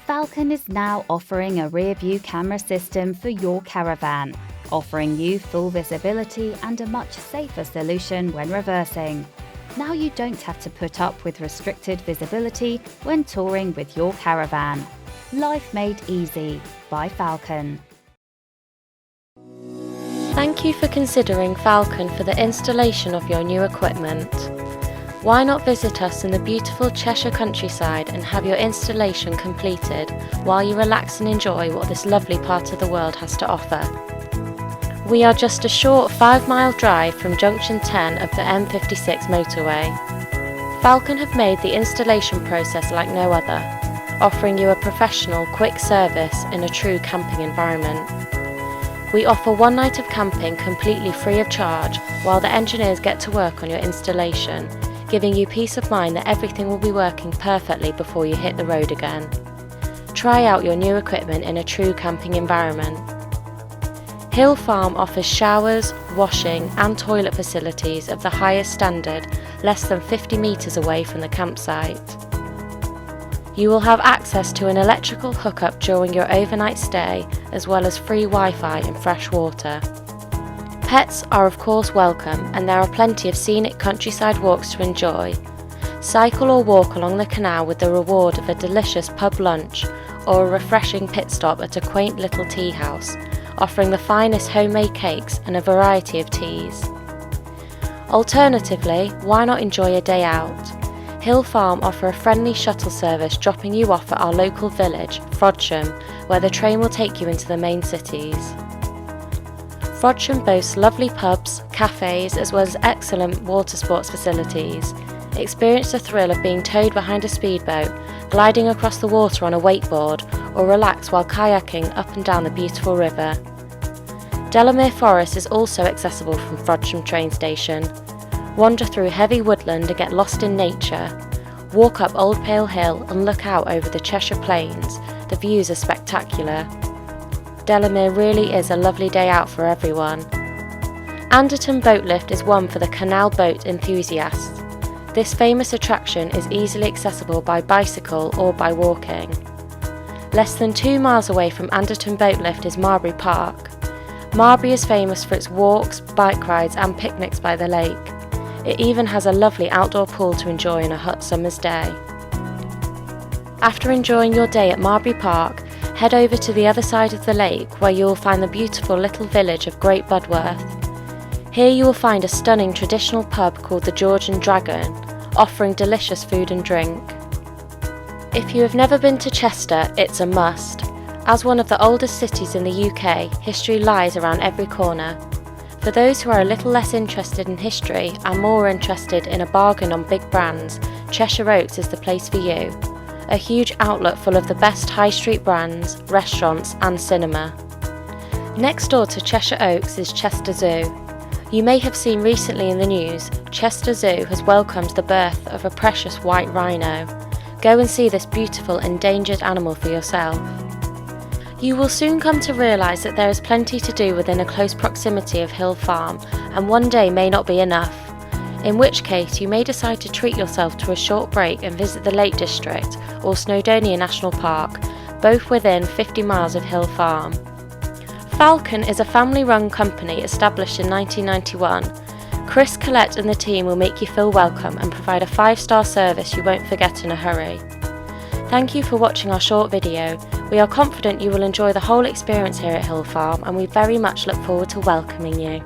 Falcon is now offering a rear-view camera system for your caravan, offering you full visibility and a much safer solution when reversing. Now you don't have to put up with restricted visibility when touring with your caravan. Life made easy by Falcon. Thank you for considering Falcon for the installation of your new equipment. Why not visit us in the beautiful Cheshire countryside and have your installation completed while you relax and enjoy what this lovely part of the world has to offer. We are just a short 5-mile drive from Junction 10 of the M56 motorway. Falcon have made the installation process like no other, offering you a professional, quick service in a true camping environment. We offer one night of camping completely free of charge while the engineers get to work on your installation, giving you peace of mind that everything will be working perfectly before you hit the road again. Try out your new equipment in a true camping environment. Hill Farm offers showers, washing and toilet facilities of the highest standard, less than 50 metres away from the campsite. You will have access to an electrical hookup during your overnight stay, as well as free Wi-Fi and fresh water. Pets are of course welcome, and there are plenty of scenic countryside walks to enjoy. Cycle or walk along the canal with the reward of a delicious pub lunch or a refreshing pit stop at a quaint little tea house, offering the finest homemade cakes and a variety of teas. Alternatively, why not enjoy a day out? Hill Farm offer a friendly shuttle service dropping you off at our local village, Frodsham, where the train will take you into the main cities. Frodsham boasts lovely pubs, cafes, as well as excellent water sports facilities. Experience the thrill of being towed behind a speedboat, gliding across the water on a wakeboard, or relax while kayaking up and down the beautiful river. Delamere Forest is also accessible from Frodsham train station. Wander through heavy woodland and get lost in nature. Walk up Old Pale Hill and look out over the Cheshire Plains. The views are spectacular. Delamere really is a lovely day out for everyone. Anderton Boat Lift is one for the canal boat enthusiasts. This famous attraction is easily accessible by bicycle or by walking. Less than 2 miles away from Anderton Boat Lift is Marberry Park. Marberry is famous for its walks, bike rides and picnics by the lake. It even has a lovely outdoor pool to enjoy on a hot summer's day. After enjoying your day at Marberry Park, head over to the other side of the lake where you will find the beautiful little village of Great Budworth. Here you will find a stunning traditional pub called the Georgian Dragon, offering delicious food and drink. If you have never been to Chester, it's a must. As one of the oldest cities in the UK, history lies around every corner. For those who are a little less interested in history and more interested in a bargain on big brands, Cheshire Oaks is the place for you. A huge outlet full of the best high street brands, restaurants and cinema. Next door to Cheshire Oaks is Chester Zoo. You may have seen recently in the news, Chester Zoo has welcomed the birth of a precious white rhino. Go and see this beautiful endangered animal for yourself. You will soon come to realise that there is plenty to do within a close proximity of Hill Farm, and one day may not be enough. In which case you may decide to treat yourself to a short break and visit the Lake District or Snowdonia National Park, both within 50 miles of Hill Farm. Falcon is a family-run company established in 1991. Chris, Colette and the team will make you feel welcome and provide a 5-star service you won't forget in a hurry. Thank you for watching our short video. We are confident you will enjoy the whole experience here at Hill Farm, and we very much look forward to welcoming you.